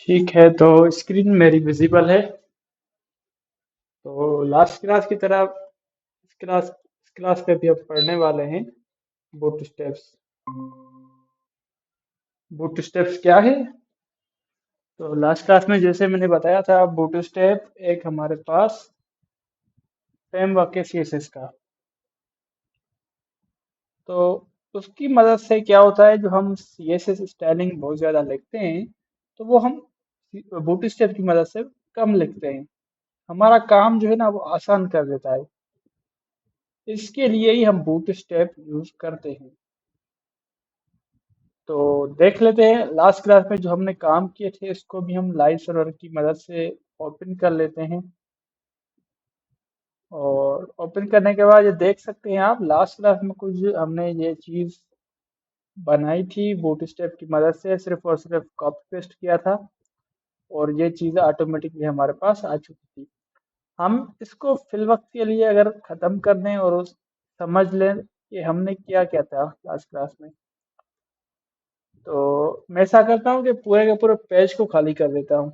ठीक है, तो स्क्रीन मेरी विजिबल है। तो लास्ट क्लास की तरह इस क्लास पे भी अब पढ़ने वाले हैं बूट स्टेप्स। बूट स्टेप्स क्या है? तो लास्ट क्लास में जैसे मैंने बताया था, बूट स्टेप एक हमारे पास फ्रेमवर्क है सीएसएस का। तो उसकी मदद से क्या होता है, जो हम सीएसएस स्टाइलिंग बहुत ज़्यादा लिखते हैं, तो वो हम बूट स्टेप की मदद से कम लिखते हैं। हमारा काम जो है ना, वो आसान कर देता है। इसके लिए ही हम बूट स्टेप यूज करते हैं। तो देख लेते हैं, लास्ट क्लास में जो हमने काम किए थे इसको भी हम लाइव सर्वर की मदद से ओपन कर लेते हैं। और ओपन करने के बाद ये देख सकते हैं आप, लास्ट क्लास में कुछ हमने ये चीज़ बनाई थी बूट स्टेप की मदद से, सिर्फ और सिर्फ कॉपी पेस्ट किया था और ये चीज़ ऑटोमेटिकली हमारे पास आ चुकी थी। हम इसको फिल वक्त के लिए अगर ख़त्म कर दें और समझ लें कि हमने किया क्या था लास्ट क्लास में, तो मैं ऐसा करता हूँ कि पूरे के पूरे पेज को खाली कर देता हूँ।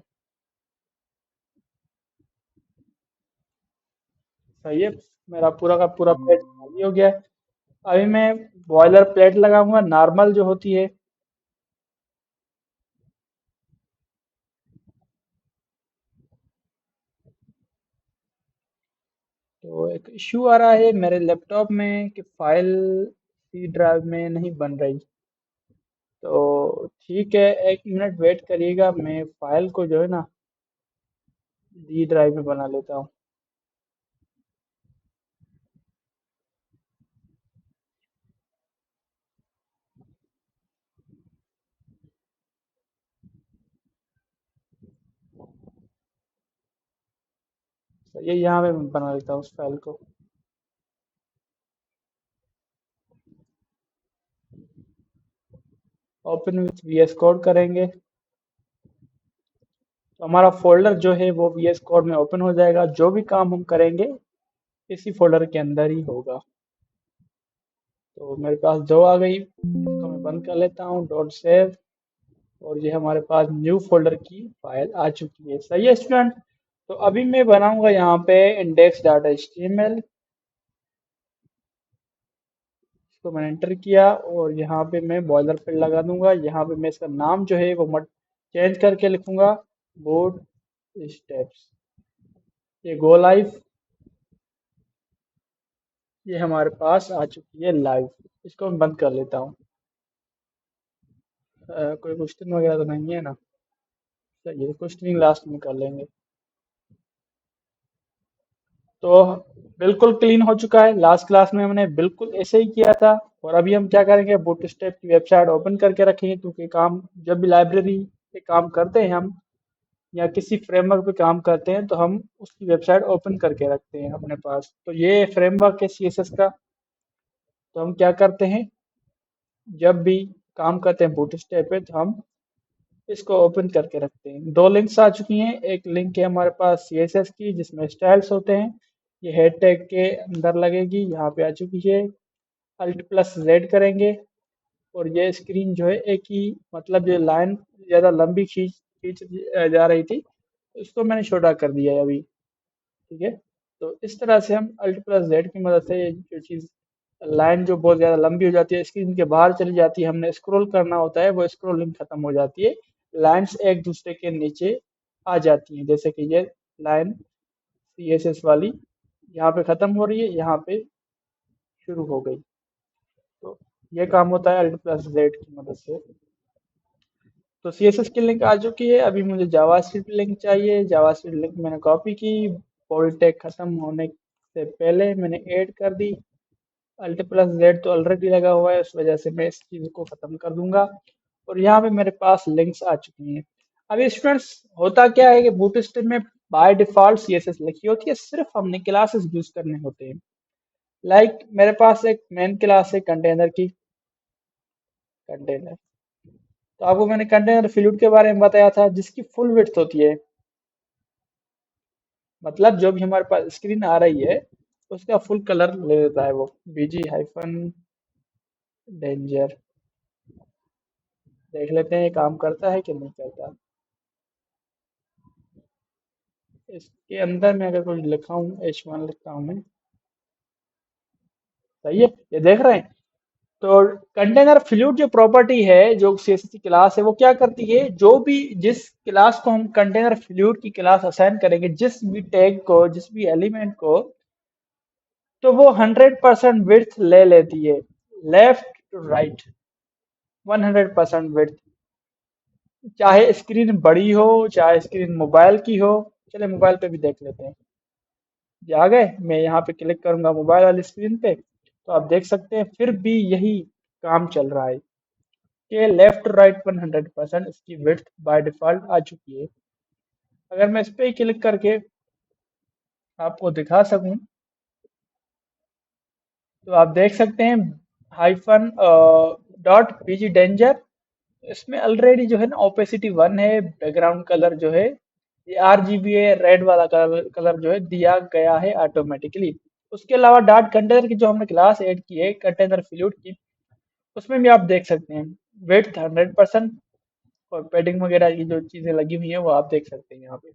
सही है, मेरा पूरा का पूरा पेज खाली हो गया है। अभी मैं बॉयलर प्लेट लगाऊंगा, नॉर्मल जो होती है। तो एक इश्यू आ रहा है मेरे लैपटॉप में कि फाइल सी ड्राइव में नहीं बन रही। तो ठीक है, 1 मिनट वेट करिएगा, मैं फाइल को जो है ना डी ड्राइव में बना लेता हूँ। तो ये यहाँ पे मैं बना लेता हूँ उस फाइल को। ओपन विथ वीएस कोड करेंगे तो हमारा फोल्डर जो है वो वीएस कोड में ओपन हो जाएगा। जो भी काम हम करेंगे इसी फोल्डर के अंदर ही होगा। तो मेरे पास दो आ गई, इसको मैं बंद कर लेता हूँ, डॉट सेव। और ये हमारे पास न्यू फोल्डर की फाइल आ चुकी है। सही है स्टूडेंट। तो अभी मैं बनाऊंगा यहाँ पे इंडेक्स डॉट एचटीएमएल। इसको मैंने एंटर किया और यहाँ पे मैं बॉयलर फिल लगा दूंगा। यहाँ पे मैं इसका नाम जो है वो मट चेंज करके लिखूंगा, बूट स्टेप्स। ये गो लाइव, ये हमारे पास आ चुकी है लाइव। इसको मैं बंद कर लेता हूँ। कोई क्वेश्चन वगैरह तो नहीं है ना? चलिए क्वेश्चनिंग लास्ट में कर लेंगे। तो बिल्कुल क्लीन हो चुका है। लास्ट क्लास में हमने बिल्कुल ऐसे ही किया था। और अभी हम क्या करेंगे, बूटस्ट्रैप की वेबसाइट ओपन करके रखेंगे, क्योंकि काम जब भी लाइब्रेरी पे काम करते हैं हम, या किसी फ्रेमवर्क पे काम करते हैं, तो हम उसकी वेबसाइट ओपन करके रखते हैं अपने पास। तो ये फ्रेमवर्क है सीएसएस का। तो हम क्या करते हैं, जब भी काम करते हैं बूटस्ट्रैप पे, तो हम इसको ओपन करके रखते हैं। दो लिंक्स आ चुकी हैं। एक लिंक है हमारे पास सीएसएस की, जिसमें स्टाइल्स होते हैं, ये हेड टैग के अंदर लगेगी, यहाँ पे आ चुकी है। अल्ट प्लस जेड करेंगे और ये स्क्रीन जो है एक ही, मतलब ये लाइन ज़्यादा लंबी खींच खींच जा रही थी, तो इसको मैंने छोटा कर दिया है अभी। ठीक है। तो इस तरह से हम अल्ट प्लस जेड की मदद से ये जो चीज़, लाइन जो बहुत ज़्यादा लंबी हो जाती है, स्क्रीन के बाहर चली जाती है, हमने स्क्रॉल करना होता है, वो स्क्रॉलिंग खत्म हो जाती है। लाइंस एक दूसरे के नीचे आ जाती हैं, जैसे कि ये लाइन सीएसएस वाली यहाँ पे खत्म हो रही है, यहाँ पे शुरू हो गई। तो ये काम होता है अल्ट प्लस जेड की मदद से। तो सीएसएस की लिंक आ चुकी है। अभी मुझे जावास्क्रिप्ट लिंक चाहिए। जावास्क्रिप्ट लिंक मैंने कॉपी की, बोल्ड टैग खत्म होने से पहले मैंने ऐड कर दी। अल्ट प्लस जेड तो ऑलरेडी लगा हुआ है, उस वजह से मैं इस चीज़ को ख़त्म कर दूंगा। और यहाँ पे मेरे पास लिंक्स आ चुकी हैं। अभी स्टूडेंट्स, होता क्या है कि बूटस्ट्रैप में बाय डिफ़ॉल्ट सीएसएस लिखी होती है, सिर्फ हमने क्लासेस यूज़ करने होते हैं। लाइक मेरे पास एक मेन क्लास है कंटेनर की, कंटेनर। तो आपको मैंने कंटेनर फ्लूइड के बारे में बताया था, जिसकी फुल विड्थ होती है, मतलब जो भी हमारे पास स्क्रीन आ रही है उसका फुल कलर ले लेता है वो। बीजी हाइफन डेंजर, देख लेते हैं ये काम करता है कि नहीं करता। इसके अंदर में अगर कुछ लिखा हूँ H1 लिखता हूँ मैं। सही है, ये देख रहे हैं। तो कंटेनर फ्लूइड जो प्रॉपर्टी है, जो CSS क्लास है, वो क्या करती है, जो भी जिस क्लास को हम कंटेनर फ्लूइड की क्लास असाइन करेंगे, जिस भी टैग को, जिस भी एलिमेंट को, तो वो 100% विड्थ ले लेती है, लेफ्ट टू राइट, 100% विड्थ। चाहे स्क्रीन बड़ी हो, चाहे स्क्रीन मोबाइल की हो। चलिए मोबाइल पे भी देख लेते हैं। ये आ गए, मैं यहाँ पे क्लिक करूंगा मोबाइल वाली स्क्रीन पे, तो आप देख सकते हैं फिर भी यही काम चल रहा है कि लेफ्ट राइट 100% इसकी विड्थ बाय डिफॉल्ट आ चुकी है। अगर मैं इस पे ही क्लिक करके आपको दिखा सकूं, तो आप देख सकते हैं हाइफन डॉट पीजी डेंजर, इसमें ऑलरेडी जो है ना ओपेसिटी 1 है, बैकग्राउंड कलर जो है ये RGBA रेड वाला कलर कलर जो है दिया गया है ऑटोमेटिकली। उसके अलावा डॉट कंटेनर की जो हमने क्लास ऐड की है कंटेनर फ्लूइड की, उसमें भी आप देख सकते हैं विड्थ 100% और पैडिंग वगैरह की जो चीजें लगी हुई है वो आप देख सकते हैं यहाँ पे।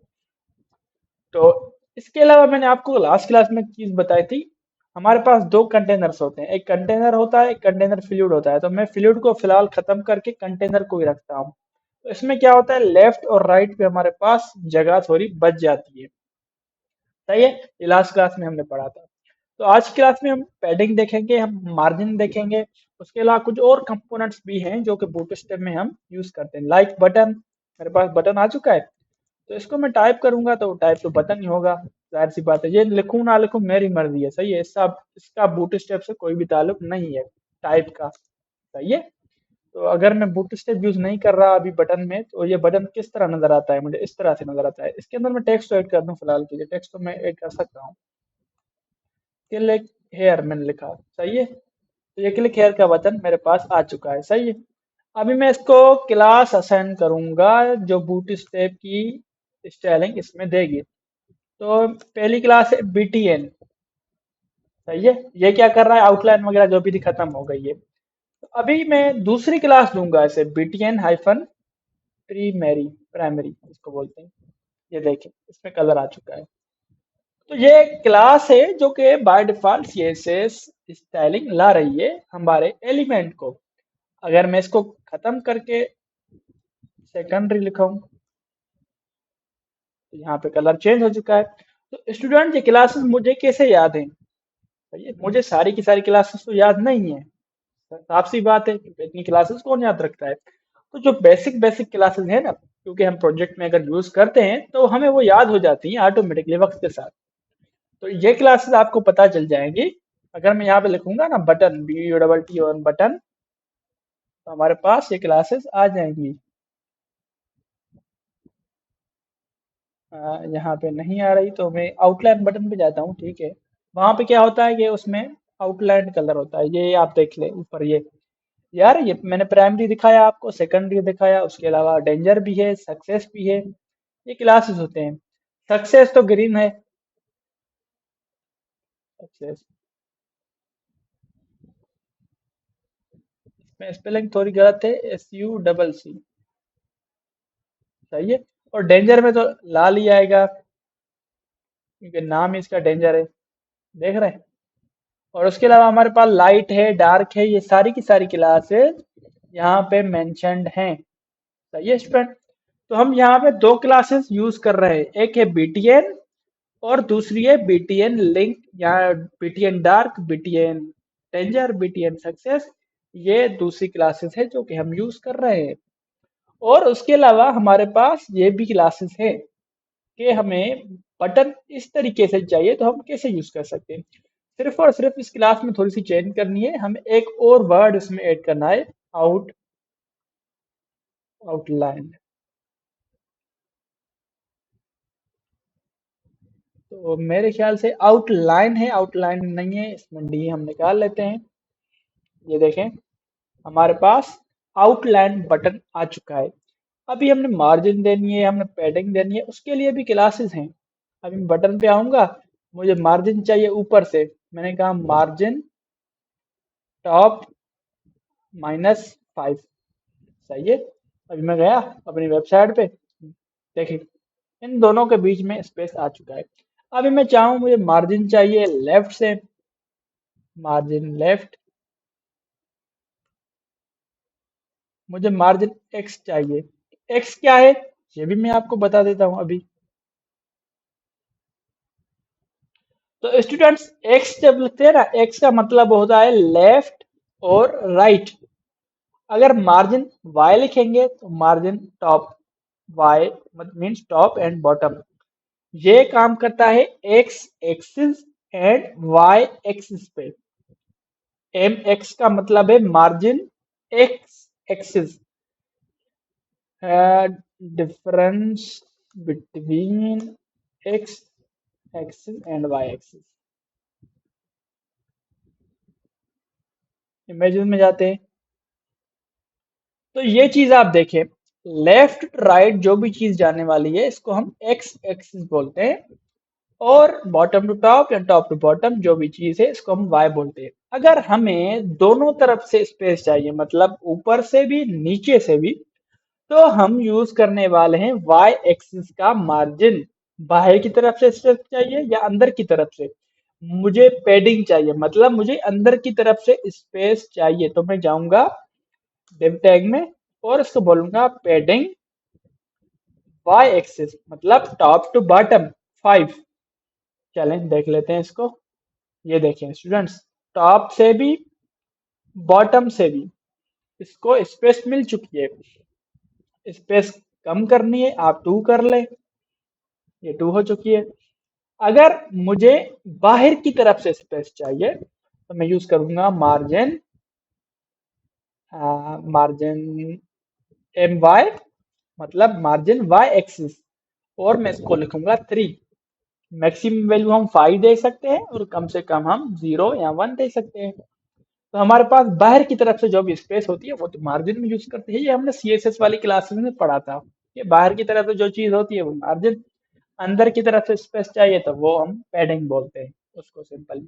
तो इसके अलावा मैंने आपको लास्ट क्लास में एक चीज बताई थी, हमारे पास दो कंटेनर्स होते हैं, एक कंटेनर होता है, एक कंटेनर फ्लूइड होता है। तो मैं फ्लूइड को फिलहाल खत्म करके कंटेनर को ही रखता हूँ। तो इसमें क्या होता है, लेफ्ट और राइट पे हमारे पास जगह थोड़ी बच जाती है। सही है, ये लास्ट क्लास में हमने पढ़ा था। तो आज की क्लास में हम पैडिंग देखेंगे, हम मार्जिन देखेंगे। उसके अलावा कुछ और कंपोनेंट्स भी हैं जो कि बूटस्ट्रैप में हम यूज करते हैं, लाइक बटन। मेरे पास बटन आ चुका है, तो इसको मैं टाइप करूंगा तो टाइप तो बटन ही होगा। जाहिर सी बात है, ये लिखूं ना लिखूं मेरी मर्जी है। सही है, इसका बूटस्ट्रैप से कोई भी ताल्लुक नहीं है टाइप का। सही है। तो अगर मैं बूटस्ट्रैप यूज नहीं कर रहा अभी बटन में, तो ये बटन किस तरह नजर आता है, मुझे इस तरह से नजर आता है। इसके अंदर मैं टेक्स्ट ऐड कर दूं फिलहाल के लिए, टेक्स्ट तो मैं ऐड कर सकता हूँ। क्लिक हेयर मैंने लिखा। सही है, तो ये क्लिक हेयर का बटन मेरे पास आ चुका है। सही है, अभी मैं इसको क्लास असाइन करूंगा जो बूटस्ट्रैप की स्टाइलिंग इसमें देगी। तो पहली क्लास है BTN। सही है, ये क्या कर रहा है, आउटलाइन वगैरह जो भी थी खत्म हो गई है। तो अभी मैं दूसरी क्लास दूंगा इसे, BTN हाइफन प्रीमेरी, प्राइमरी इसको बोलते हैं। ये देखें इसमें कलर आ चुका है। तो ये क्लास है जो कि बाय डिफॉल्ट CSS स्टाइलिंग ला रही है हमारे एलिमेंट को। अगर मैं इसको खत्म करके सेकेंडरी लिखाऊं, तो यहाँ पे कलर चेंज हो चुका है। तो स्टूडेंट, ये क्लासेस मुझे कैसे याद है, मुझे सारी की सारी क्लासेस तो याद नहीं है। साफ सी बात है, क्योंकि इतनी क्लासेस कौन याद रखता है। तो जो बेसिक बेसिक क्लासेस है ना, क्योंकि हम प्रोजेक्ट में अगर यूज करते हैं तो हमें वो याद हो जाती हैं ऑटोमेटिकली वक्त के साथ। तो ये क्लासेस आपको पता चल जाएंगी। अगर मैं यहाँ पे लिखूंगा ना बटन, BUTT और बटन, तो हमारे पास ये क्लासेस आ जाएंगी। यहाँ पे नहीं आ रही तो मैं आउटलाइन बटन पे जाता हूँ। ठीक है, वहां पे क्या होता है कि उसमें आउटलाइन कलर होता है, ये आप देख ले ऊपर। ये यार, ये मैंने प्राइमरी दिखाया आपको, सेकेंडरी दिखाया, उसके अलावा डेंजर भी है, सक्सेस भी है। ये क्लासेस होते हैं। सक्सेस तो ग्रीन है, सक्सेस में स्पेलिंग थोड़ी गलत है, SUCC। सही है, और डेंजर में तो लाल ही आएगा क्योंकि नाम ही इसका डेंजर है। देख रहे हैं। और उसके अलावा हमारे पास लाइट है, डार्क है, ये सारी की सारी क्लासेस यहाँ पे मेंशन्ड हैं। सही है स्टूडेंट। तो हम यहाँ पे दो क्लासेस यूज कर रहे हैं, एक है BTN और दूसरी है BTN लिंक या BTN dark, BTN danger, BTN success. ये दूसरी क्लासेस है जो कि हम यूज कर रहे हैं। और उसके अलावा हमारे पास ये भी क्लासेस है कि हमें बटन इस तरीके से चाहिए तो हम कैसे यूज कर सकते हैं। सिर्फ और सिर्फ इस क्लास में थोड़ी सी चेंज करनी है, हमें एक और वर्ड इसमें ऐड करना है, आउट आउटलाइन। तो मेरे ख्याल से आउटलाइन है, आउटलाइन नहीं है, इसमें डी हम निकाल लेते हैं। ये देखें, हमारे पास आउटलाइन बटन आ चुका है। अभी हमने मार्जिन देनी है, हमने पैडिंग देनी है, उसके लिए भी क्लासेस हैं। अभी मैं बटन पे आऊंगा, मुझे मार्जिन चाहिए ऊपर से, मैंने कहा मार्जिन टॉप -5। सही है, अभी मैं गया अपनी वेबसाइट पे, देखिए इन दोनों के बीच में स्पेस आ चुका है। अभी मैं चाहूँ मुझे मार्जिन चाहिए लेफ्ट से, मार्जिन लेफ्ट, मुझे मार्जिन एक्स चाहिए। एक्स क्या है ये भी मैं आपको बता देता हूँ अभी। तो स्टूडेंट्स एक्स जब लिखते हैं ना, एक्स का मतलब होता है लेफ्ट और राइट। अगर मार्जिन वाई लिखेंगे तो margin top, Y means top and bottom. ये काम करता है X axis and Y axis पे। एम एक्स का मतलब है margin X axis, difference between X axis and Y axis. Images में जाते हैं तो ये चीज आप देखें, लेफ्ट राइट जो भी चीज जाने वाली है इसको हम एक्स एक्सिस बोलते हैं, और बॉटम टू टॉप या टॉप टू बॉटम जो भी चीज है इसको हम वाई बोलते हैं। अगर हमें दोनों तरफ से स्पेस चाहिए, मतलब ऊपर से भी नीचे से भी, तो हम यूज करने वाले हैं वाई एक्सिस का मार्जिन। बाहर की तरफ से स्पेस चाहिए या अंदर की तरफ से, मुझे पैडिंग चाहिए, मतलब मुझे अंदर की तरफ से स्पेस चाहिए, तो मैं जाऊंगा div टैग में और इसको बोलूंगा पैडिंग वाई एक्सिस, मतलब टॉप टू बॉटम 5। चलें देख लेते हैं इसको। ये देखें स्टूडेंट्स, टॉप से भी बॉटम से भी इसको स्पेस मिल चुकी है। स्पेस कम करनी है आप 2 कर लें, ये 2 हो चुकी है। अगर मुझे बाहर की तरफ से स्पेस चाहिए तो मैं यूज करूंगा मार्जिन, मार्जिन एम वाई, मतलब मार्जिन वाई एक्सिस, और मैं इसको लिखूंगा 3। मैक्सिमम वैल्यू हम 5 दे सकते हैं और कम से कम हम 0 या 1 दे सकते हैं। तो हमारे पास बाहर की तरफ से जो भी स्पेस होती है वो तो मार्जिन में यूज करते हैं, ये हमने सीएसएस वाली क्लासेस में पढ़ा था। ये बाहर की तरफ से जो चीज होती है वो मार्जिन, अंदर की तरफ से स्पेस चाहिए तो वो हम पैडिंग बोलते हैं उसको सिंपली।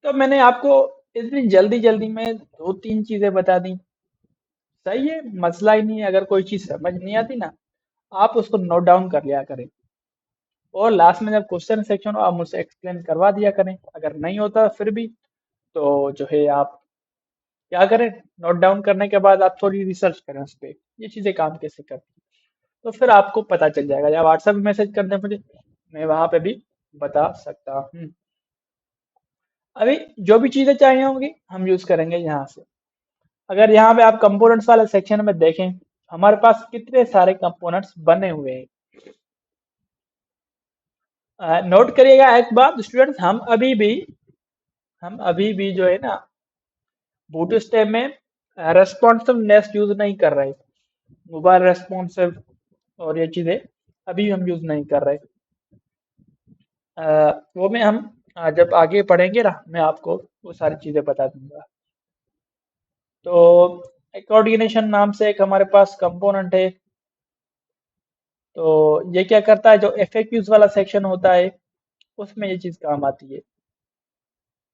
तो मैंने आपको इतनी जल्दी जल्दी में 2-3 चीजें बता दी, सही है, मसला ही नहीं है। अगर कोई चीज समझ नहीं आती ना, आप उसको नोट डाउन कर लिया करें, और लास्ट में जब क्वेश्चन सेक्शन हो आप मुझसे एक्सप्लेन करवा दिया करें। अगर नहीं होता फिर भी तो जो है आप क्या करें, नोट डाउन करने के बाद आप थोड़ी रिसर्च करें उस पर, ये चीजें काम कैसे करती हैं। तो फिर आपको पता चल जाएगा, या व्हाट्सएप में मैसेज कर दें मुझे, मैं वहां पे भी बता सकता हूँ। अभी जो भी चीजें चाहिए होंगी हम यूज करेंगे यहाँ से। अगर यहाँ पे आप कंपोनेंट्स वाले सेक्शन में देखें, हमारे पास कितने सारे कंपोनेंट्स बने हुए हैं। नोट करिएगा एक बात स्टूडेंट्स, हम अभी भी जो है ना बूटस्ट्रैप में रेस्पॉन्सिवनेस यूज नहीं कर रहे, मोबाइल रेस्पॉन्सिव और ये चीजें अभी हम यूज नहीं कर रहे। वो में हम जब आगे पढ़ेंगे ना मैं आपको वो सारी चीजें बता दूंगा। तो कोऑर्डिनेशन नाम से एक हमारे पास कंपोनेंट है। तो ये क्या करता है, जो एफएक्यूज वाला सेक्शन होता है उसमें ये चीज काम आती है।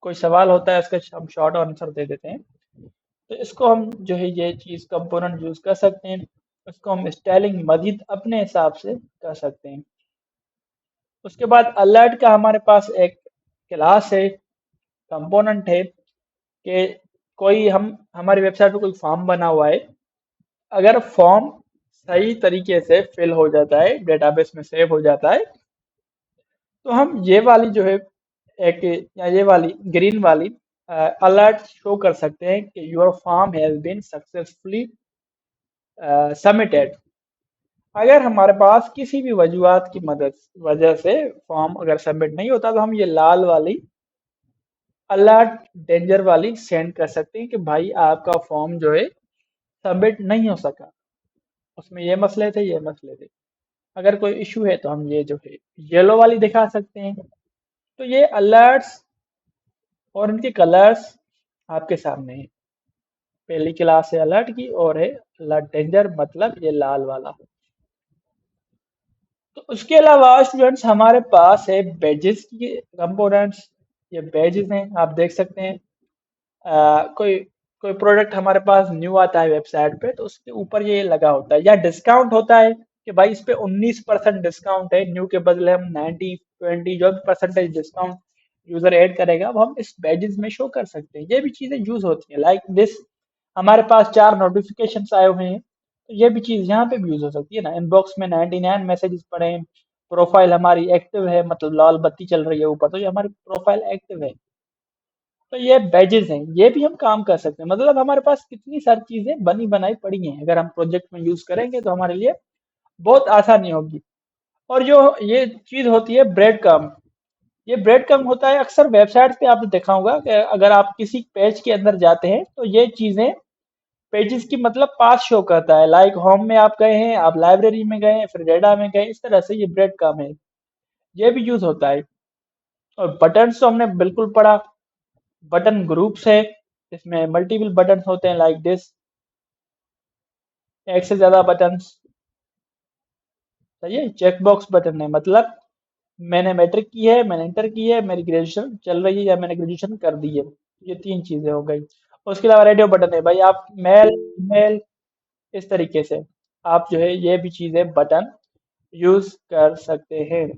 कोई सवाल होता है उसका हम शॉर्ट आंसर दे देते हैं, तो इसको हम जो है ये चीज कंपोनेंट यूज कर सकते हैं। इसको हम स्टाइलिंग मजीद अपने हिसाब से कर सकते हैं। उसके बाद अलर्ट का हमारे पास एक क्लास है, कंपोनेंट है, कि कोई हम हमारी वेबसाइट पे कोई फॉर्म बना हुआ है, अगर फॉर्म सही तरीके से फिल हो जाता है, डेटाबेस में सेव हो जाता है, तो हम ये वाली जो है एक, या ये वाली ग्रीन वाली अलर्ट शो कर सकते हैं कि your form has been successfully submitted. अगर हमारे पास किसी भी वजूहत की मदद वजह से फॉर्म अगर सबमिट नहीं होता तो हम ये लाल वाली अलर्ट डेंजर वाली सेंड कर सकते हैं कि भाई आपका फॉर्म जो है सबमिट नहीं हो सका, उसमें ये मसले थे ये मसले थे। अगर कोई इशू है तो हम ये जो है येलो वाली दिखा सकते हैं। तो ये अलर्ट्स और इनके कलर्स आपके सामने हैं। पहली क्लास है अलर्ट की और है अलर्ट डेंजर, मतलब ये लाल वाला। तो उसके अलावा स्टूडेंट्स हमारे पास है बैजेस की कंपोनेंट्स। ये बैजेस हैं, आप देख सकते हैं। कोई कोई प्रोडक्ट हमारे पास न्यू आता है वेबसाइट पे तो उसके ऊपर ये लगा होता है, या डिस्काउंट होता है कि भाई इस पे 19% डिस्काउंट है, न्यू के बदले हम 90 20 जो भी परसेंटेज डिस्काउंट यूजर ऐड करेगा वो हम इस बैजेस में शो कर सकते हैं। ये भी चीजें यूज होती है लाइक दिस। हमारे पास 4 नोटिफिकेशन आए हुए हैं, तो ये भी चीज यहाँ पे भी यूज हो सकती है ना। इनबॉक्स में 99 मैसेजेस पड़े हैं, प्रोफाइल हमारी एक्टिव है, मतलब लाल बत्ती चल रही है ऊपर, तो ये हमारी प्रोफाइल एक्टिव है। तो ये बैजेस हैं, ये भी हम काम कर सकते हैं। मतलब हमारे पास कितनी सारी चीजें बनी बनाई पड़ी हैं, अगर हम प्रोजेक्ट में यूज करेंगे तो हमारे लिए बहुत आसानी होगी। और जो ये चीज होती है ब्रेड कम, ये ब्रेड कम होता है अक्सर वेबसाइट पे आपने देखा होगा कि अगर आप किसी पेज के अंदर जाते हैं तो ये चीजें पेजेस की मतलब पास शो करता है। लाइक होम में आप गए हैं, आप लाइब्रेरी में गए हैं, फिर डेटा में गए, इस तरह से ये ब्रेड कम है, ये भी यूज होता है। और बटन्स तो हमने बिल्कुल पढ़ा, बटन ग्रुप्स है, इसमें मल्टीपल बटन होते हैं लाइक दिस, एक से ज्यादा बटन। सही है, चेक बॉक्स बटन है, मतलब मैंने मैट्रिक की है, मैंने इंटर की है, मेरी ग्रेजुएशन चल रही है या मैंने ग्रेजुएशन कर दी है, ये 3 चीजें हो गई। उसके अलावा रेडियो बटन है, भाई आप मेल ईमेल इस तरीके से आप जो है ये भी चीजें बटन यूज कर सकते हैं।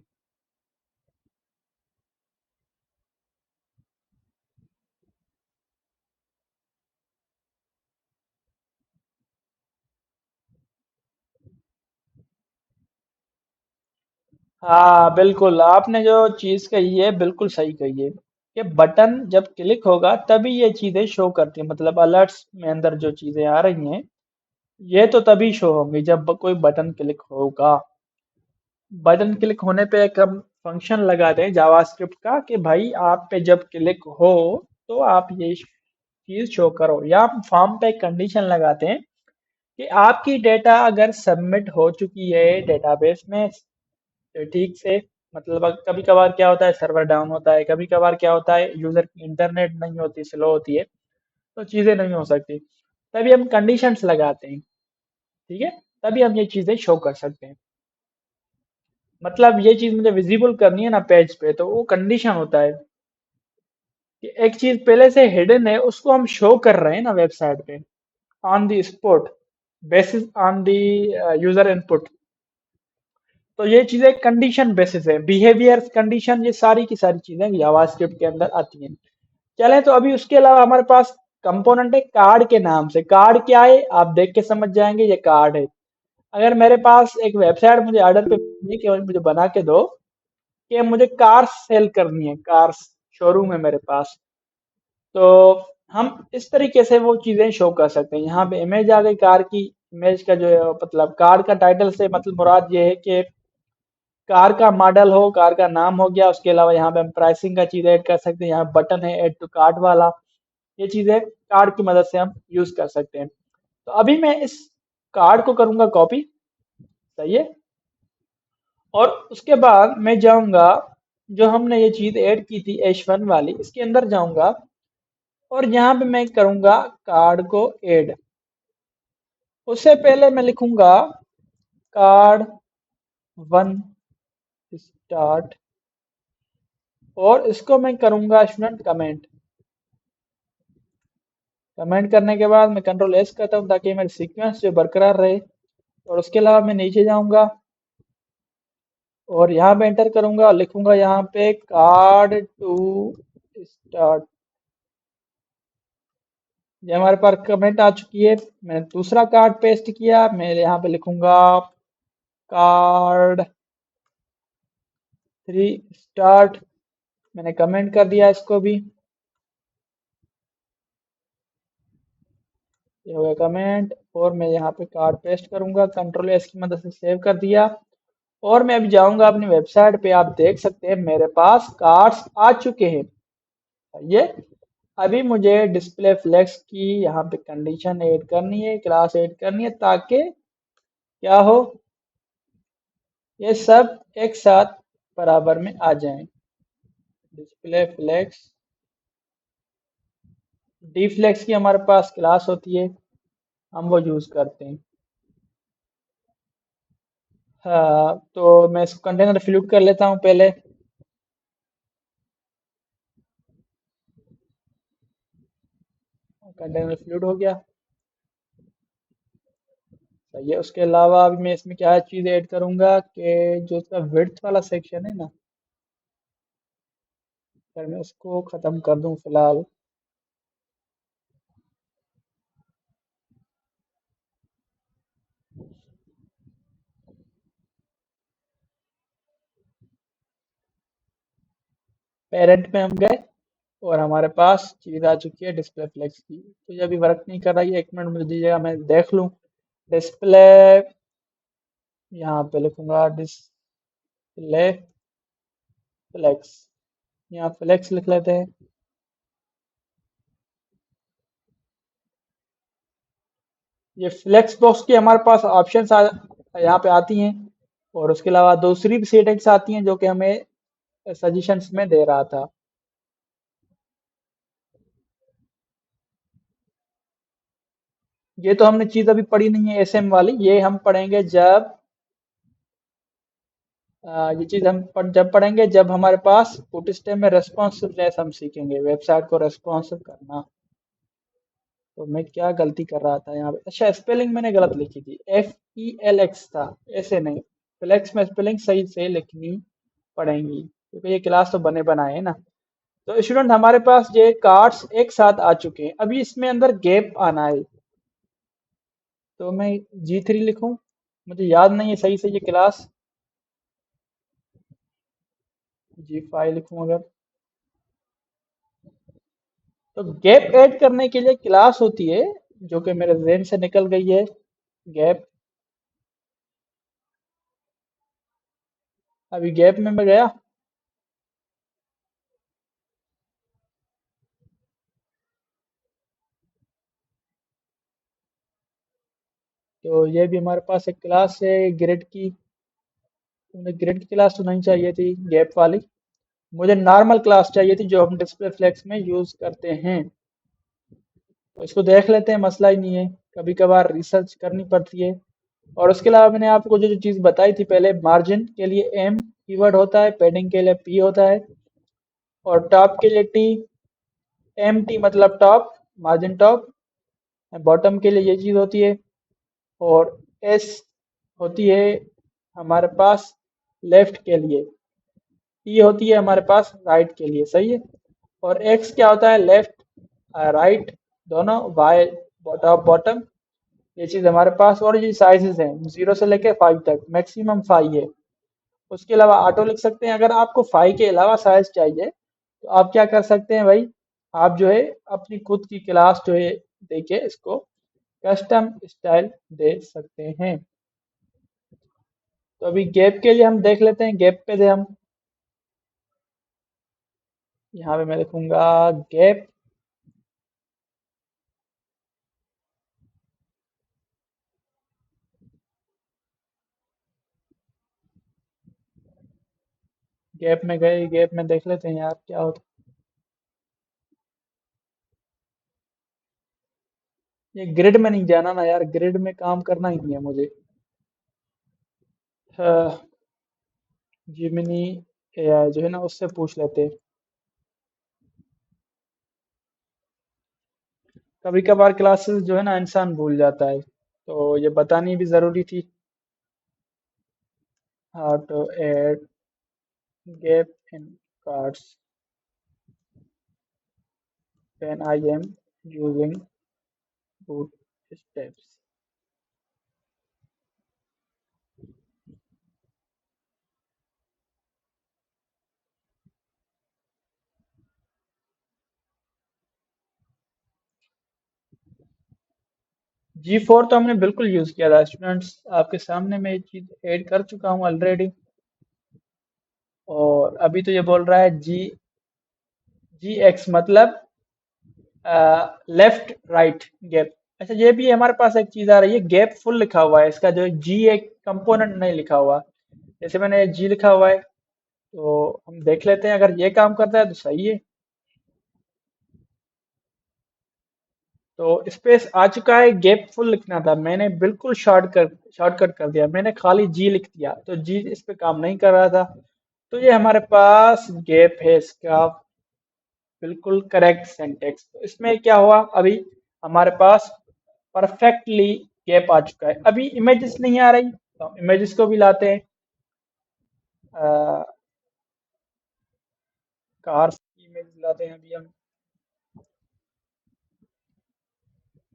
हाँ बिल्कुल, आपने जो चीज कही है बिल्कुल सही कही है कि बटन जब क्लिक होगा तभी ये चीजें शो करती है, मतलब अलर्ट्स में अंदर जो चीजें आ रही हैं ये तो तभी शो होंगी जब कोई बटन क्लिक होगा। बटन क्लिक होने पे एक हम फंक्शन लगाते हैं जावास्क्रिप्ट का कि भाई आप पे जब क्लिक हो तो आप ये चीज शो करो, या हम फॉर्म पे एक कंडीशन लगाते हैं कि आपकी डेटा अगर सबमिट हो चुकी है डेटाबेस में ठीक से, मतलब कभी कभार क्या होता है सर्वर डाउन होता है, कभी कभार क्या होता है यूजर की इंटरनेट नहीं होती, स्लो होती है, तो चीजें नहीं हो सकती, तभी हम कंडीशंस लगाते हैं। ठीक है, तभी हम ये चीजें शो कर सकते हैं। मतलब ये चीज मुझे विजिबल करनी है ना पेज पे, तो वो कंडीशन होता है कि एक चीज पहले से हिडन है उसको हम शो कर रहे हैं ना वेबसाइट पे on the spot basis on the user input. तो ये चीजें कंडीशन बेसिस है, बिहेवियर कंडीशन, ये सारी की सारी चीजें जावास्क्रिप्ट के अंदर आती हैं। चलें, तो अभी उसके अलावा हमारे पास कंपोनेंट है कार्ड के नाम से। कार्ड क्या है आप देख के समझ जाएंगे, ये कार्ड है। अगर मेरे पास एक वेबसाइट मुझे ऑर्डर पे कि मुझे बना के दो कि मुझे कार्स सेल करनी है, कार्स शोरूम है मेरे पास, तो हम इस तरीके से वो चीजें शो कर सकते हैं। यहाँ पे इमेज आ गई कार की, इमेज का जो है मतलब कार का टाइटल से मतलब मुराद ये है कि कार का मॉडल हो, कार का नाम हो गया। उसके अलावा यहाँ पे हम प्राइसिंग का चीज ऐड कर सकते हैं, यहाँ बटन है ऐड टू कार्ट वाला, ये चीजें कार्ड की मदद से हम यूज कर सकते हैं। तो अभी मैं इस कार्ड को करूंगा कॉपी, सही है, और उसके बाद मैं जाऊंगा जो हमने ये चीज ऐड की थी H1 वाली, इसके अंदर जाऊंगा और यहाँ पे मैं करूंगा कार्ड को ऐड। उससे पहले मैं लिखूंगा कार्ड 1 स्टार्ट, और इसको मैं करूंगा स्टूडेंट कमेंट। कमेंट करने के बाद मैं कंट्रोल एस करता हूँ ताकि मेरी सीक्वेंस जो बरकरार रहे। और उसके अलावा मैं नीचे जाऊंगा और यहाँ पे एंटर करूंगा और लिखूंगा यहाँ पे कार्ड टू स्टार्ट। ये हमारे पास कमेंट आ चुकी है। मैंने दूसरा कार्ड पेस्ट किया, मैं यहाँ पे लिखूंगा कार्ड 3 स्टार्ट। मैंने कमेंट कर दिया इसको भी, ये हो गया कमेंट। और मैं यहाँ पे कार्ड पेस्ट करूंगा, कंट्रोल एस की मदद से सेव कर दिया। और मैं अभी जाऊंगा अपनी वेबसाइट पे, आप देख सकते हैं मेरे पास कार्ड्स आ चुके हैं। ये अभी मुझे डिस्प्ले फ्लेक्स की यहाँ पे कंडीशन ऐड करनी है, क्लास ऐड करनी है, ताकि क्या हो ये सब एक साथ बराबर में आ जाएं। डिस्प्ले फ्लेक्स, डी फ्लेक्स की हमारे पास क्लास होती है, हम वो यूज करते हैं। हाँ, तो मैं इसको कंटेनर फ्लूट कर लेता हूँ पहले। कंटेनर फ्लूट हो गया। सही है। उसके अलावा अभी मैं इसमें क्या चीज़ ऐड करूंगा कि जो इसका विड्थ वाला सेक्शन है ना, अगर मैं उसको ख़त्म कर दूं फिलहाल, पेरेंट में हम गए और हमारे पास चीज़ आ चुकी है डिस्प्ले फ्लेक्स की। तो ये अभी वर्क नहीं कर रही है, 1 मिनट मुझे दीजिएगा मैं देख लूँ। डिस्प्ले, यहाँ पे लिखूंगा डिस्प्ले फ्लेक्स, यहाँ फ्लेक्स लिख लेते हैं। ये फ्लेक्स बॉक्स की हमारे पास ऑप्शंस यहाँ पे आती हैं, और उसके अलावा दूसरी भी सेटिंग्स आती हैं जो कि हमें सजेशंस में दे रहा था। ये तो हमने चीज़ अभी पढ़ी नहीं है एसएम वाली, ये हम पढ़ेंगे जब ये चीज़ हम जब पढ़ेंगे जब हमारे पास फुटस्टेप में रेस्पॉन्सिवनेस हम सीखेंगे, वेबसाइट को रेस्पॉन्सिव करना। तो मैं क्या गलती कर रहा था यहाँ पे, अच्छा स्पेलिंग मैंने गलत लिखी थी, FELX था, ऐसे नहीं। फ्लेक्स में स्पेलिंग सही से लिखनी पड़ेंगी क्योंकि ये क्लास तो बने बनाए हैं ना। तो स्टूडेंट हमारे पास ये कार्ड्स एक साथ आ चुके हैं, अभी इसमें अंदर गैप आना है। तो मैं G3 लिखूं, मुझे याद नहीं है सही से ये क्लास, G5 लिखूं अगर। तो गैप ऐड करने के लिए क्लास होती है जो कि मेरे जहन से निकल गई है, गैप। अभी गैप में मैं गया, तो ये भी हमारे पास एक क्लास है ग्रिड की। मुझे ग्रिड की क्लास तो नहीं चाहिए थी गैप वाली, मुझे नॉर्मल क्लास चाहिए थी जो हम डिस्प्ले फ्लेक्स में यूज करते हैं। तो इसको देख लेते हैं, मसला ही नहीं है, कभी कभार रिसर्च करनी पड़ती है। और उसके अलावा मैंने आपको जो जो चीज़ बताई थी पहले, मार्जिन के लिए M कीवर्ड होता है, पैडिंग के लिए P होता है, और टॉप के लिए T, MT मतलब टॉप, मार्जिन टॉप। बॉटम के लिए ये चीज़ होती है, और S होती है हमारे पास लेफ्ट के लिए, T होती है हमारे पास राइट के लिए, सही है। और X क्या होता है, लेफ्ट राइट दोनों, Y टॉप बॉटम, ये चीज़ हमारे पास। और ये साइजेस हैं 0 से लेकर 5 तक, मैक्सिमम 5 है। उसके अलावा ऑटो लिख सकते हैं, अगर आपको 5 के अलावा साइज चाहिए तो आप क्या कर सकते हैं भाई, आप जो है अपनी खुद की क्लास जो है देके इसको कस्टम स्टाइल दे सकते हैं। तो अभी गैप के लिए हम देख लेते हैं, गैप पे दे हम, यहाँ पे मैं लिखूंगा गैप। गैप में गए, गैप में देख लेते हैं यार क्या होता है। ये ग्रिड में नहीं जाना ना यार, ग्रिड में काम करना ही नहीं है मुझे। जिमिनी एआई जो है ना उससे पूछ लेते हैं, कभी कभार क्लासेस जो है ना इंसान भूल जाता है, तो ये बतानी भी जरूरी थी। How to add gap in cards when I am using bootstraps। G4 तो हमने बिल्कुल यूज किया था स्टूडेंट्स, आपके सामने मैं ये चीज ऐड कर चुका हूँ ऑलरेडी। और अभी तो ये बोल रहा है G x मतलब लेफ्ट राइट गैप। अच्छा ये भी हमारे पास एक चीज आ रही है, गैप फुल लिखा हुआ है, इसका जो G एक कंपोनेंट नहीं लिखा हुआ, जैसे मैंने G लिखा हुआ है। तो हम देख लेते हैं, अगर ये काम करता है तो सही है। तो स्पेस आ चुका है, गैप फुल लिखना था, मैंने बिल्कुल शॉर्टकट कर दिया, मैंने खाली जी लिख दिया, तो जी इस पे काम नहीं कर रहा था। तो ये हमारे पास गैप है इसका, बिल्कुल करेक्ट सेंटेक्स। तो इसमें क्या हुआ, अभी हमारे पास परफेक्टली गैप आ चुका है। अभी इमेजेस नहीं आ रही तो हम इमेजेस को भी लाते हैं। कार्स की इमेज लाते हैं अभी हम।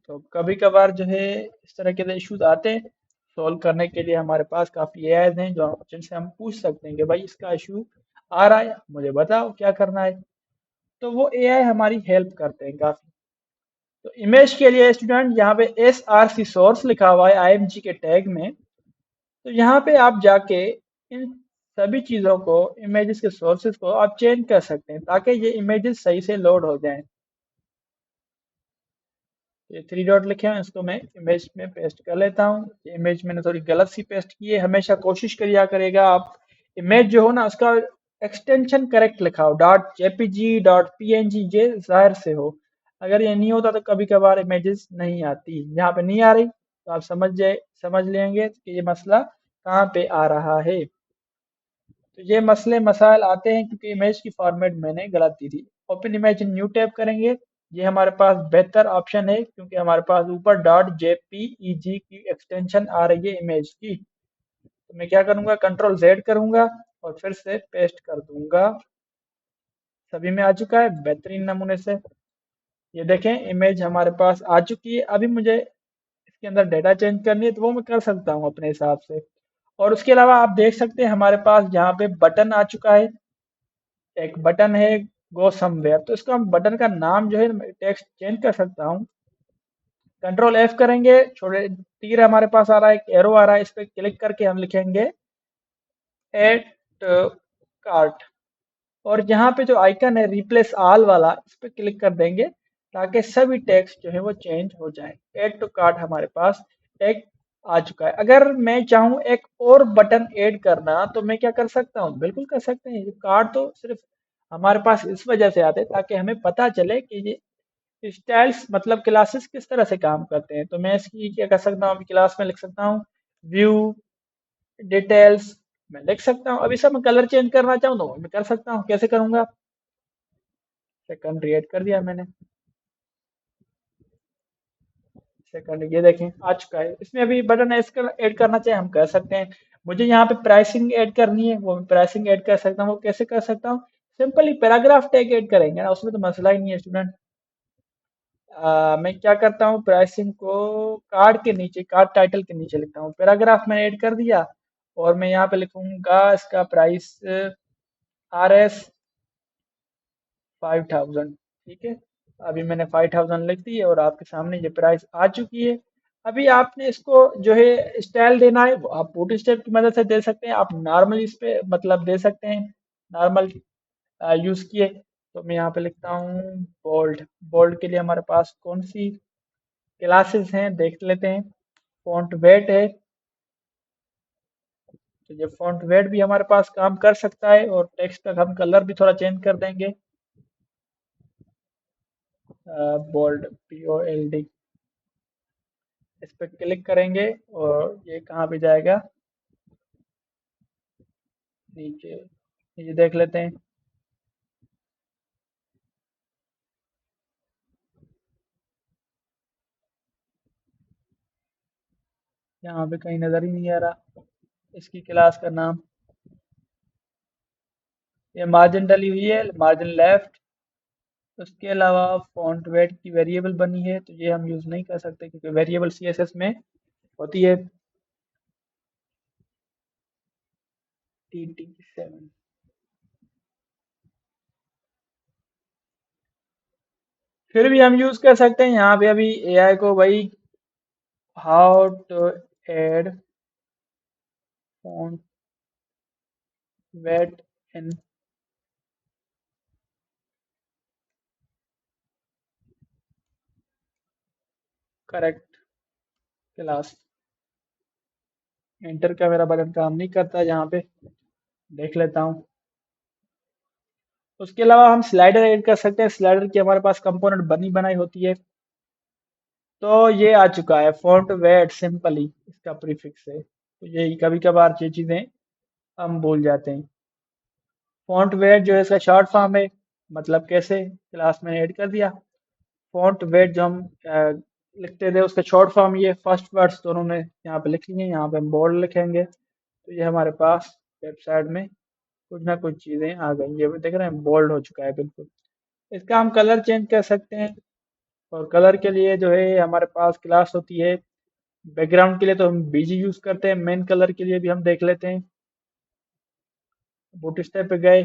तो कभी कभार जो है इस तरह के इश्यूज आते हैं। सॉल्व करने के लिए हमारे पास काफ़ी एआईज हैं जो जिनसे हम पूछ सकते हैं कि भाई इसका इशू आ रहा है, मुझे बताओ क्या करना है। तो वो एआई हमारी हेल्प करते हैं काफ़ी। तो इमेज के लिए स्टूडेंट यहाँ पे एस आर सी सोर्स लिखा हुआ है आईएमजी के टैग में। तो यहाँ पे आप जाके इन सभी चीज़ों को, इमेजेस के सोर्सेज को आप चेंज कर सकते हैं ताकि ये इमेजेस सही से लोड हो जाएं। ये थ्री डॉट लिखे हैं, इसको मैं इमेज में पेस्ट कर लेता हूँ। ये इमेज मैंने थोड़ी गलत सी पेस्ट की है। हमेशा कोशिश करिया करेगा आप इमेज जो हो ना उसका एक्सटेंशन करेक्ट लिखा हो, डॉट जेपीजी डॉट पीएनजी, ये जाहिर से हो। अगर ये नहीं होता तो कभी कभार इमेजेस नहीं आती। यहाँ पे नहीं आ रही तो आप समझ लेंगे कि ये मसला कहाँ पे आ रहा है। तो ये मसले मसाइल आते हैं क्योंकि इमेज की फॉर्मेट मैंने गलत दी थी। Open image in new tab करेंगे। ये हमारे पास बेहतर ऑप्शन है क्योंकि हमारे पास ऊपर डॉट जेपीईजी की एक्सटेंशन आ रही है इमेज की। तो मैं क्या करूँगा, कंट्रोल जेड करूँगा और फिर से पेस्ट कर दूंगा। सभी में आ चुका है बेहतरीन नमूने से। ये देखें इमेज हमारे पास आ चुकी है। अभी मुझे इसके अंदर डेटा चेंज करनी है तो वो मैं कर सकता हूँ अपने हिसाब से। और उसके अलावा आप देख सकते हैं हमारे पास यहाँ पे बटन आ चुका है। एक बटन है गो समवेयर, तो इसका बटन का नाम जो है टेक्स्ट चेंज कर सकता हूँ। कंट्रोल एफ करेंगे, छोटे तीर हमारे पास आ रहा है, एक एरो आ रहा है, इस पर क्लिक करके हम लिखेंगे एट कार्ट। और यहाँ पे जो आइकन है रिप्लेस ऑल वाला, इस पर क्लिक कर देंगे ताकि सभी टेक्स्ट जो है वो चेंज हो जाए। एड टू कार्ट हमारे पास एक आ चुका है। अगर मैं चाहूँ एक और बटन ऐड करना तो मैं क्या कर सकता हूँ, बिल्कुल कर सकते हैं। ये कार्ड तो सिर्फ हमारे पास इस वजह से आते हैं ताकि हमें पता चले कि ये स्टाइल्स मतलब क्लासेस किस तरह से काम करते हैं। तो मैं इसकी क्या कर सकता हूँ, क्लास में लिख सकता हूँ व्यू डिटेल्स, मैं लिख सकता हूँ। अभी सब मैं कलर चेंज करना चाहूँ तो मैं कर सकता हूँ। कैसे करूँगा, सेकंड क्रिएट कर दिया मैंने। सेकंड ये देखें आ चुका है। इसमें अभी बटन ऐड करना चाहे हम कर सकते हैं। मुझे यहाँ पे प्राइसिंग ऐड करनी है, वो मैं प्राइसिंग ऐड कर सकता हूँ। वो कैसे कर सकता हूँ, सिंपली पैराग्राफ टैग ऐड करेंगे ना, उसमें तो मसला ही नहीं है स्टूडेंट। मैं क्या करता हूँ, प्राइसिंग को कार्ड के नीचे, कार्ड टाइटल के नीचे लिखता हूँ। पैराग्राफ मैंने ऐड कर दिया और मैं यहाँ पे लिखूंगा इसका प्राइस RS 5000। ठीक है, अभी मैंने 5000 लिख दी है और आपके सामने ये प्राइस आ चुकी है। अभी आपने इसको जो है स्टाइल देना है वो आप बूट स्टेप की मदद से दे सकते हैं। आप नॉर्मल इस पे मतलब दे सकते हैं, नॉर्मल यूज किए। तो मैं यहाँ पे लिखता हूँ बोल्ड। बोल्ड के लिए हमारे पास कौन सी क्लासेस हैं देख लेते हैं। फॉन्ट वेट है, तो ये फॉन्ट वेट भी हमारे पास काम कर सकता है। और टेक्स्ट का हम कलर भी थोड़ा चेंज कर देंगे, बोल्ड POLD। इस पर क्लिक करेंगे और ये कहाँ पे जाएगा, नीचे। ये देख लेते हैं, यहाँ पे कहीं नज़र ही नहीं आ रहा इसकी क्लास का नाम। ये मार्जिन डली हुई है, मार्जिन लेफ्ट। उसके अलावा फॉन्ट वेट की वेरिएबल बनी है तो ये हम यूज़ नहीं कर सकते क्योंकि वेरिएबल CSS में होती है TT7। फिर भी हम यूज़ कर सकते हैं यहाँ पे अभी AI को, भाई how to add font weight in correct class. Enter का मेरा बटन काम नहीं करता यहाँ पे, देख लेता हूँ। उसके अलावा हम स्लाइडर ऐड कर सकते हैं। स्लाइडर की हमारे पास कंपोनेंट बनी बनाई होती है। तो ये आ चुका है फॉन्ट वेट सिंपली, इसका प्रीफिक्स है। तो ये कभी कभार ये चीज़ें हम भूल जाते हैं। फॉन्ट वेट जो है इसका शॉर्ट फॉर्म है। मतलब कैसे, क्लास में ऐड कर दिया। फॉन्ट वेट जो हम लिखते थे उसका शॉर्ट फॉर्म ये फर्स्ट वर्ड्स दोनों ने यहाँ पे लिख लिए, यहाँ पे हम बोल्ड लिखेंगे तो ये हमारे पास वेबसाइट में कुछ ना कुछ चीज़ें आ गई। ये देख रहे हैं बोल्ड हो चुका है बिल्कुल। इसका हम कलर चेंज कर सकते हैं और कलर के लिए जो है हमारे पास क्लास होती है। बैकग्राउंड के लिए तो हम बीजी यूज़ करते हैं, मेन कलर के लिए भी हम देख लेते हैं। बूट स्टैक पे गए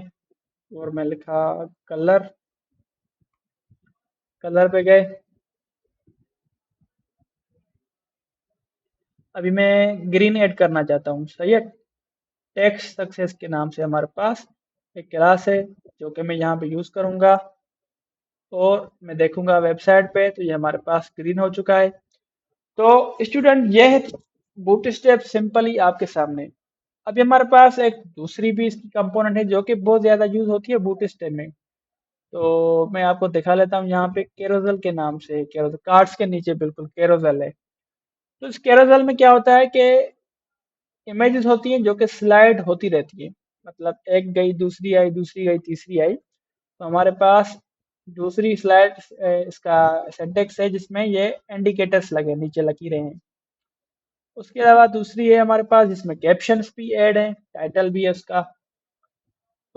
और मैं लिखा कलर, कलर पे गए। अभी मैं ग्रीन ऐड करना चाहता हूँ, सही है। टेक्स्ट सक्सेस के नाम से हमारे पास एक क्लास है जो कि मैं यहाँ पे यूज़ करूँगा और मैं देखूंगा वेबसाइट पे तो ये हमारे पास ग्रीन हो चुका है। तो स्टूडेंट ये है बूटस्ट्रैप सिंपली आपके सामने। अभी हमारे पास एक दूसरी भी इसकी कंपोनेंट है जो कि बहुत ज़्यादा यूज़ होती है बूटस्ट्रैप में। तो मैं आपको दिखा लेता हूँ, यहाँ पे कैरोसेल के नाम से, कैरोसेल कार्ड्स के नीचे बिल्कुल कैरोसेल है। तो इस कैरोसेल में क्या होता है कि इमेजेस होती हैं जो कि स्लाइड होती रहती है। मतलब एक गई, दूसरी आई, दूसरी गई, तीसरी आई। तो हमारे पास दूसरी स्लाइड इसका सिंटेक्स है जिसमें ये इंडिकेटर्स लगे, नीचे लकीरें हैं। उसके अलावा दूसरी है हमारे पास जिसमें कैप्शंस भी ऐड हैं, टाइटल भी है उसका।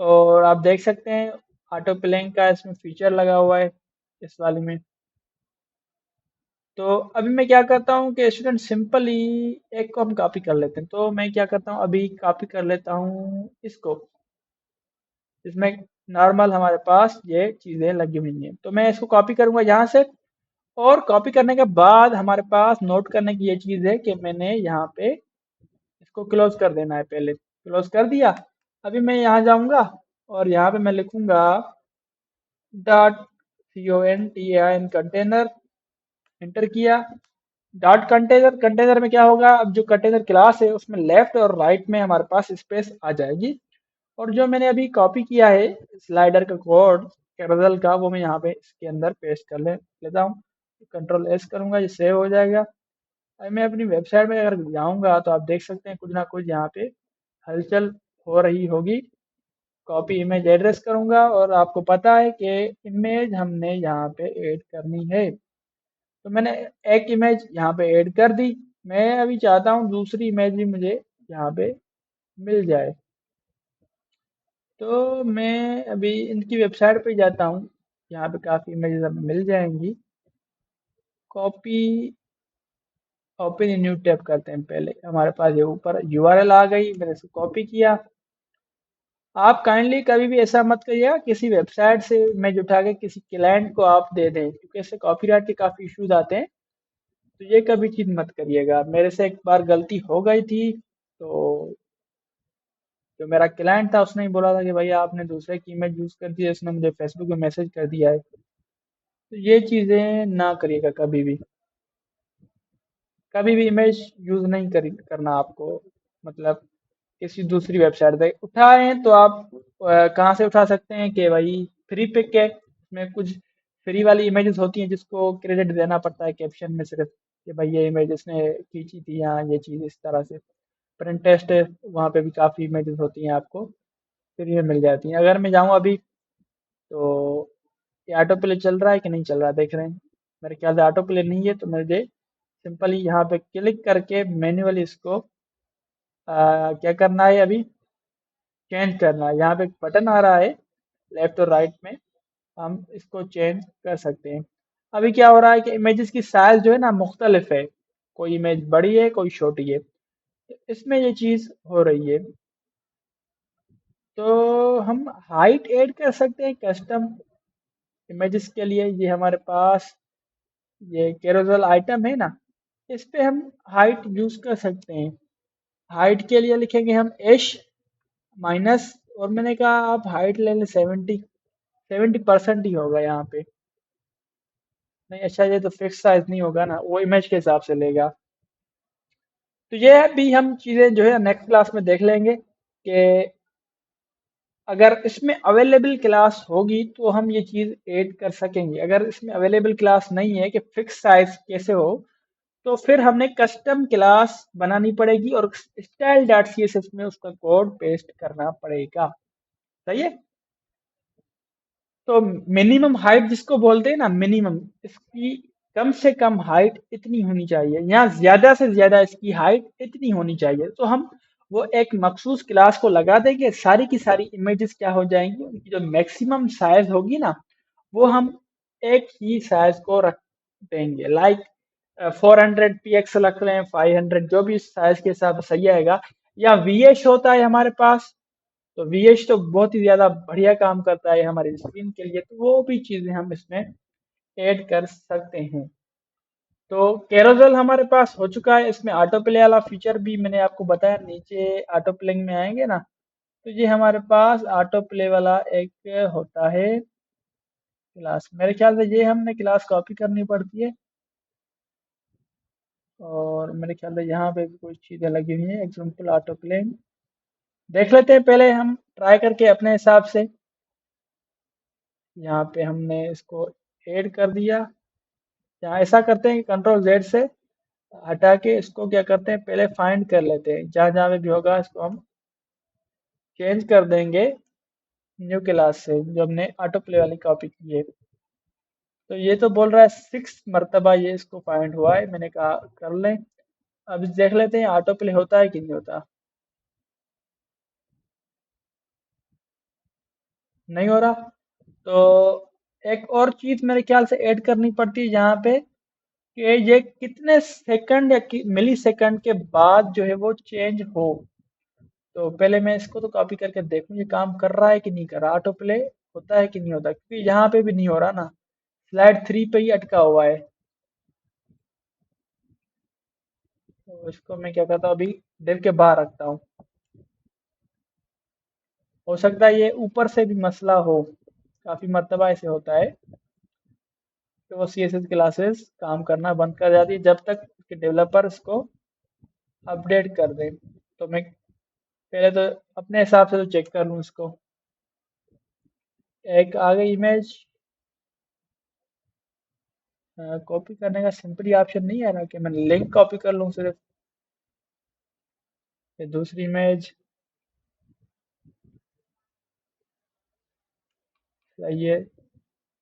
और आप देख सकते हैं ऑटो प्लेइंग का इसमें फीचर लगा हुआ है इस वाली में। तो अभी मैं क्या करता हूँ कि स्टूडेंट सिंपली एक को हम कॉपी कर लेते हैं। तो मैं क्या करता हूँ, अभी कॉपी कर लेता हूँ इसको, इसमें नॉर्मल हमारे पास ये चीज़ें लगी हुई हैं। तो मैं इसको कॉपी करूँगा यहाँ से और कॉपी करने के बाद हमारे पास नोट करने की ये चीज़ है कि मैंने यहाँ पे इसको क्लोज कर देना है। पहले क्लोज कर दिया। अभी मैं यहाँ जाऊँगा और यहाँ पे मैं लिखूँगा डॉट CONTAIN कंटेनर, एंटर किया। डॉट कंटेनर, कंटेनर में क्या होगा, अब जो कंटेनर क्लास है उसमें लेफ्ट और राइट में हमारे पास स्पेस आ जाएगी। और जो मैंने अभी कॉपी किया है स्लाइडर का कोड कैरोसेल का, वो मैं यहाँ पे इसके अंदर पेस्ट कर लेता हूँ। कंट्रोल एस करूँगा, ये सेव हो जाएगा। अब मैं अपनी वेबसाइट में अगर जाऊँगा तो आप देख सकते हैं कुछ ना कुछ यहाँ पे हलचल हो रही होगी। कॉपी इमेज एड्रेस करूँगा और आपको पता है कि इमेज हमने यहाँ पे ऐड करनी है। तो मैंने एक इमेज यहाँ पे ऐड कर दी। मैं अभी चाहता हूँ दूसरी इमेज भी मुझे यहाँ पे मिल जाए। तो मैं अभी इनकी वेबसाइट पे जाता हूँ, यहाँ पे काफ़ी इमेजेस हमें मिल जाएंगी। Copy, open in new tab करते हैं। पहले हमारे पास ये ऊपर URL आ गई, मैंने इसको कॉपी किया। आप काइंडली कभी भी ऐसा मत करिएगा किसी वेबसाइट से इमेज उठा के किसी क्लाइंट को आप दे दें, क्योंकि इससे कॉपीराइट के काफ़ी इश्यूज आते हैं। तो ये कभी चीज़ मत करिएगा। मेरे से एक बार गलती हो गई थी, तो जो मेरा क्लाइंट था उसने ही बोला था कि भैया आपने दूसरे की इमेज यूज़ कर दी है, उसने मुझे फेसबुक पे मैसेज कर दिया है। तो ये चीज़ें ना करिएगा कभी भी। कभी भी इमेज यूज़ नहीं करना आपको। मतलब किसी दूसरी वेबसाइट से उठाएं तो आप कहाँ से उठा सकते हैं कि भाई फ्री पिक है, इसमें कुछ फ्री वाली इमेजेस होती हैं जिसको क्रेडिट देना पड़ता है कैप्शन में सिर्फ कि भाई ये इमेज इसने खींची थी, यहाँ ये चीज़ इस तरह से। प्रिंट टेस्ट है, वहाँ पे भी काफ़ी इमेजेस होती हैं आपको फ्री में मिल जाती हैं। अगर मैं जाऊँ अभी तो ये ऑटो प्ले चल रहा है कि नहीं चल रहा है देख रहे हैं। मेरे ख्याल से ऑटो प्ले नहीं है, तो मुझे सिंपली यहाँ पे क्लिक करके मैन्युअली इसको क्या करना है, अभी चेंज करना है। यहाँ पे एक बटन आ रहा है लेफ्ट और राइट में, हम इसको चेंज कर सकते हैं। अभी क्या हो रहा है कि इमेजेस की साइज जो है ना मुख्तलिफ है, कोई इमेज बड़ी है कोई छोटी है। तो इसमें ये चीज़ हो रही है। तो हम हाइट ऐड कर सकते हैं कस्टम इमेजेस के लिए। ये हमारे पास ये कैरोसेल आइटम है ना, इस पे हम हाइट यूज़ कर सकते हैं। हाइट के लिए लिखेंगे हम एश माइनस, और मैंने कहा आप हाइट ले लें 70% ही होगा यहाँ पे। नहीं अच्छा, ये तो फिक्स साइज नहीं होगा ना, वो इमेज के हिसाब से लेगा। तो ये भी हम चीज़ें जो है नेक्स्ट क्लास में देख लेंगे कि अगर इसमें अवेलेबल क्लास होगी तो हम ये चीज़ ऐड कर सकेंगे। अगर इसमें अवेलेबल क्लास नहीं है कि फिक्स साइज कैसे हो, तो फिर हमने कस्टम क्लास बनानी पड़ेगी और स्टाइल डॉट CSS में उसका कोड पेस्ट करना पड़ेगा। सही है। तो मिनिमम हाइट जिसको बोलते हैं ना, मिनिमम इसकी कम से कम हाइट इतनी होनी चाहिए या ज्यादा से ज्यादा इसकी हाइट इतनी होनी चाहिए। तो हम वो एक मखसूस क्लास को लगा देंगे, सारी की सारी इमेजेस क्या हो जाएंगी, उनकी जो मैक्सिमम साइज होगी ना, वो हम एक ही साइज को रख देंगे। लाइक 400 px रख लें, 500, जो भी साइज के हिसाब से सही आएगा। या वीएच होता है हमारे पास, तो वीएच तो बहुत ही ज्यादा बढ़िया काम करता है हमारी स्क्रीन के लिए, तो वो भी चीजें हम इसमें ऐड कर सकते हैं। तो कैरोसेल हमारे पास हो चुका है। इसमें ऑटो प्ले वाला फीचर भी मैंने आपको बताया, नीचे ऑटो प्लेइंग में आएंगे ना, तो ये हमारे पास ऑटो प्ले वाला एक होता है क्लास। मेरे ख्याल से ये हमने क्लास कॉपी करनी पड़ती है, और मेरे ख्याल से यहाँ पे भी कुछ चीज़ें लगी हुई हैं। एग्जाम्पल ऑटो प्लेइंग देख लेते हैं पहले हम ट्राई करके अपने हिसाब से। यहाँ पे हमने इसको ऐड कर दिया। यहाँ ऐसा करते हैं कि कंट्रोल जेड से हटा के इसको क्या करते हैं, पहले फाइंड कर लेते हैं, जहाँ जहाँ पे भी होगा इसको हम चेंज कर देंगे न्यू क्लास से, जो हमने ऑटो प्ले वाली कॉपी की है। तो ये तो बोल रहा है 6 मरतबा ये इसको फाइंड हुआ है, मैंने कहा कर लें। अब देख लेते हैं ऑटो प्ले होता है कि नहीं होता। नहीं हो रहा। तो एक और चीज मेरे ख्याल से ऐड करनी पड़ती है यहाँ पे, कि ये कितने सेकंड या मिली सेकंड के बाद जो है वो चेंज हो। तो पहले मैं इसको तो कॉपी करके देखूं ये काम कर रहा है कि नहीं कर रहा, ऑटो प्ले होता है कि नहीं होता, क्योंकि यहाँ पे भी नहीं हो रहा ना, स्लाइड 3 पे ही अटका हुआ है। तो इसको मैं क्या करता हूँ, अभी दिल के बाहर रखता हूँ। हो सकता है ये ऊपर से भी मसला हो, काफी मर्तबा ऐसे होता है कि वो CSS क्लासेस काम करना बंद कर जाती है जब तक कि डेवलपर इसको अपडेट कर दे। तो मैं पहले तो अपने हिसाब से तो चेक कर लूँ इसको। एक आ गई इमेज, कॉपी करने का सिंपली ऑप्शन नहीं है ना कि मैं लिंक कॉपी कर लूँ सिर्फ। ये दूसरी इमेज सही है,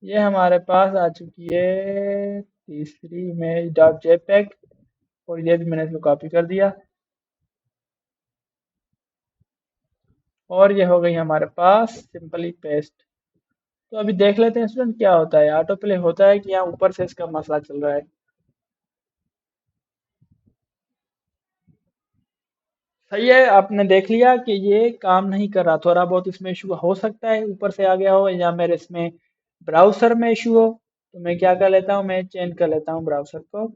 ये हमारे पास आ चुकी है तीसरी इमेज डॉट जेपेग, और ये भी मैंने इसको कॉपी कर दिया, और ये हो गई हमारे पास सिंपली पेस्ट। तो अभी देख लेते हैं स्टूडेंट क्या होता है, ऑटो प्ले होता है कि यहाँ ऊपर से इसका मसला चल रहा है। सही है, आपने देख लिया कि ये काम नहीं कर रहा, थोड़ा बहुत इसमें इशू हो सकता है, ऊपर से आ गया हो या मेरे इसमें ब्राउजर में इशू हो। तो मैं क्या कर लेता हूँ, मैं चेंज कर लेता हूँ ब्राउजर को,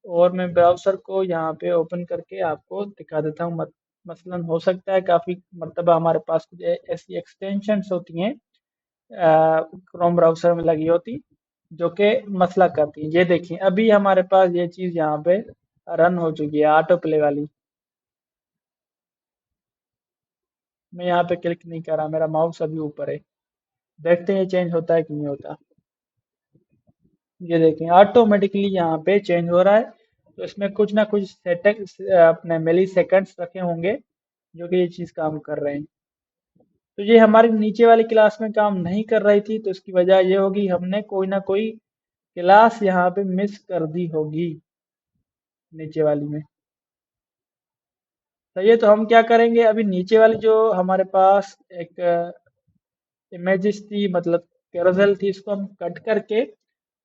और मैं ब्राउजर को यहाँ पे ओपन करके आपको दिखा देता हूँ। मसलन हो सकता है काफ़ी मरतबा हमारे पास कुछ ऐसी एक्सटेंशंस होती हैं क्रोम ब्राउजर में लगी होती, जो कि मसला करती हैं। ये देखिए अभी हमारे पास ये चीज़ यहाँ पे रन हो चुकी है, ऑटो प्ले वाली। मैं यहाँ पे क्लिक नहीं कर रहा, मेरा माउस अभी ऊपर है। देखते हैं ये चेंज होता है कि नहीं होता। ये देखें ऑटोमेटिकली यहाँ पे चेंज हो रहा है। तो इसमें कुछ ना कुछ सेटेक्स अपने मिली सेकंड्स रखे होंगे जो कि ये चीज़ काम कर रहे हैं। तो ये हमारी नीचे वाली क्लास में काम नहीं कर रही थी, तो इसकी वजह ये होगी हमने कोई ना कोई क्लास यहाँ पे मिस कर दी होगी नीचे वाली में। तो ये तो हम क्या करेंगे, अभी नीचे वाली जो हमारे पास एक इमेजेस थी, मतलब कैरोसेल थी, इसको हम कट करके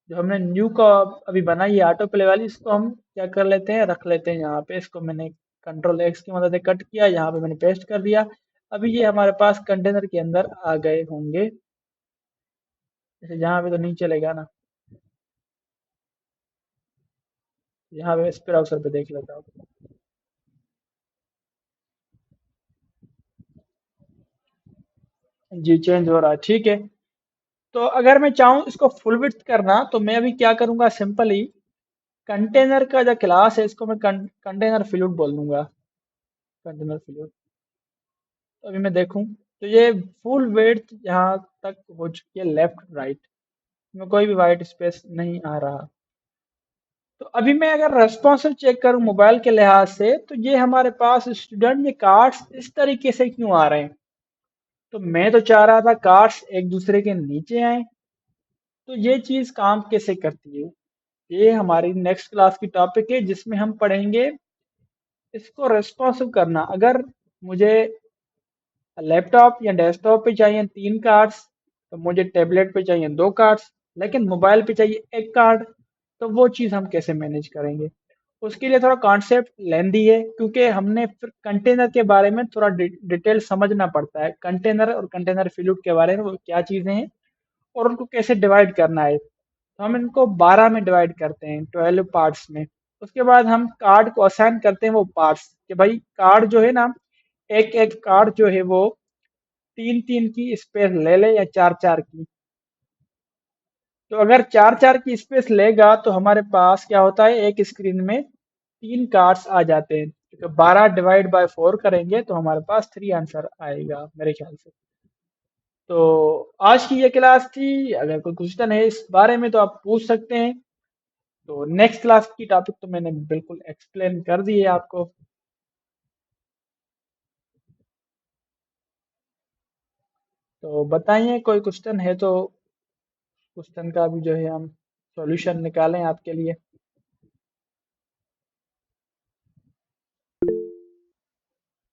जो हमने न्यू का अभी बनाई है ऑटो प्ले वाली, इसको हम क्या कर लेते हैं, रख लेते हैं यहाँ पे। इसको मैंने कंट्रोल एक्स की मदद से कट किया, यहाँ पे मैंने पेस्ट कर दिया। अभी ये हमारे पास कंटेनर के अंदर आ गए होंगे। जैसे यहाँ पे तो नहीं चलेगा ना, यहाँ पे इस ब्राउज़र पे देख लेता हूँ। जी चेंज हो रहा है, ठीक है। तो अगर मैं चाहूँ इसको फुल विड्थ करना, तो मैं अभी क्या करूँगा, सिंपली कंटेनर का जो क्लास है इसको मैं कंटेनर फ्लूइड बोल दूंगा, कंटेनर फ्लूइड। तो अभी मैं देखूं तो ये फुल वेट यहाँ तक हो चुकी है, लेफ्ट राइट में कोई भी वाइट स्पेस नहीं आ रहा। तो अभी मैं अगर रेस्पॉन्सिव चेक करूं मोबाइल के लिहाज से, तो ये हमारे पास स्टूडेंट ये कार्ड्स इस तरीके से क्यों आ रहे हैं। तो मैं तो चाह रहा था कार्ड्स एक दूसरे के नीचे आए। तो ये चीज काम कैसे करती है, ये हमारी नेक्स्ट क्लास की टॉपिक है जिसमें हम पढ़ेंगे इसको रेस्पॉन्सिव करना। अगर मुझे लैपटॉप या डेस्कटॉप पे चाहिए 3 कार्ड्स, तो मुझे टैबलेट पे चाहिए 2 कार्ड्स, लेकिन मोबाइल पे चाहिए 1 कार्ड। तो वो चीज़ हम कैसे मैनेज करेंगे? उसके लिए थोड़ा कॉन्सेप्ट लेंदी है, क्योंकि हमने फिर कंटेनर के बारे में थोड़ा डिटेल समझना पड़ता है। कंटेनर और कंटेनर फ्लूइड के बारे में वो क्या चीज़ें हैं और उनको कैसे डिवाइड करना है। तो हम इनको 12 में डिवाइड करते हैं, 12 पार्ट्स में। उसके बाद हम कार्ड को असाइन करते हैं वो पार्ट्स, कि भाई कार्ड जो है ना, एक एक कार्ड जो है वो 3 3 की स्पेस ले ले या 4 4 की। तो अगर 4 4 की स्पेस लेगा तो हमारे पास क्या होता है, एक स्क्रीन में 3 कार्ड्स आ जाते हैं। तो 12 डिवाइड बाय 4 करेंगे तो हमारे पास 3 आंसर आएगा मेरे ख्याल से। तो आज की ये क्लास थी। अगर कोई क्वेश्चन है इस बारे में तो आप पूछ सकते हैं। तो नेक्स्ट क्लास की टॉपिक तो मैंने बिल्कुल एक्सप्लेन कर दी है आपको। तो बताइए, कोई क्वेश्चन है तो क्वेश्चन का भी जो है हम सॉल्यूशन निकालें आपके लिए।